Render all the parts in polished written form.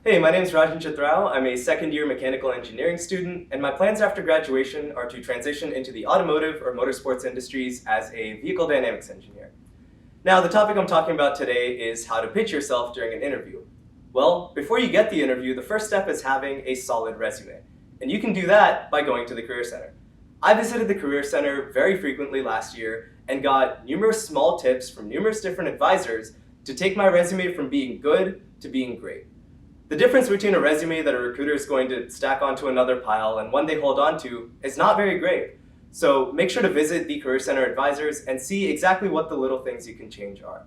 Hey, my name is Rajan Chitrao. I'm a second-year mechanical engineering student, and my plans after graduation are to transition into the automotive or motorsports industries as a vehicle dynamics engineer. Now, the topic I'm talking about today is how to pitch yourself during an interview. Well, before you get the interview, the first step is having a solid resume, and you can do that by going to the Career Center. I visited the Career Center very frequently last year and got numerous small tips from numerous different advisors to take my resume from being good to being great. The difference between a resume that a recruiter is going to stack onto another pile and one they hold on to is not very great. So make sure to visit the Career Center advisors and see exactly what the little things you can change are.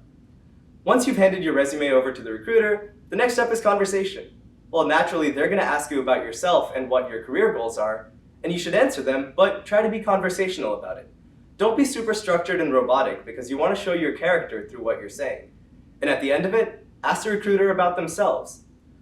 Once you've handed your resume over to the recruiter, the next step is conversation. Well, naturally, they're going to ask you about yourself and what your career goals are, and you should answer them, but try to be conversational about it. Don't be super structured and robotic because you want to show your character through what you're saying. And at the end of it, ask the recruiter about themselves.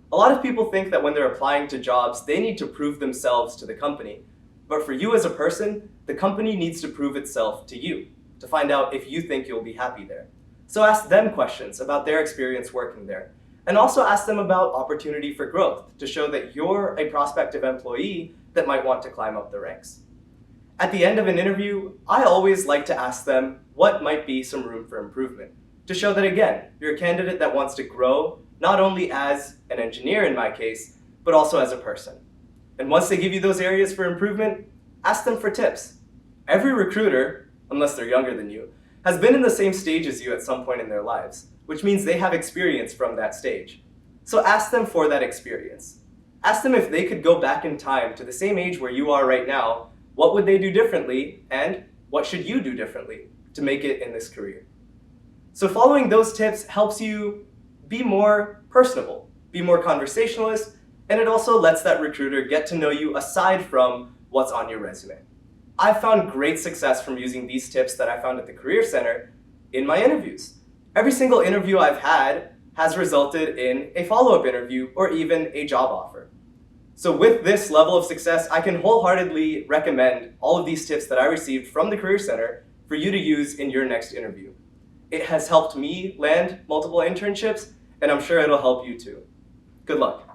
A lot of people think that when they're applying to jobs, they need to prove themselves to the company. But for you as a person, the company needs to prove itself to you to find out if you think you'll be happy there. So ask them questions about their experience working there. And also ask them about opportunity for growth to show that you're a prospective employee that might want to climb up the ranks. At the end of an interview, I always like to ask them what might be some room for improvement to show that, again, you're a candidate that wants to grow not only as an engineer in my case, but also as a person. And once they give you those areas for improvement, ask them for tips. Every recruiter, unless they're younger than you, has been in the same stage as you at some point in their lives, which means they have experience from that stage. So ask them for that experience. Ask them if they could go back in time to the same age where you are right now, what would they do differently, and what should you do differently to make it in this career? So following those tips helps you be more personable, be more conversationalist, and it also lets that recruiter get to know you aside from what's on your resume. I've found great success from using these tips that I found at the Career Center in my interviews. Every single interview I've had has resulted in a follow-up interview or even a job offer. So with this level of success, I can wholeheartedly recommend all of these tips that I received from the Career Center for you to use in your next interview. It has helped me land multiple internships, and I'm sure it'll help you too. Good luck.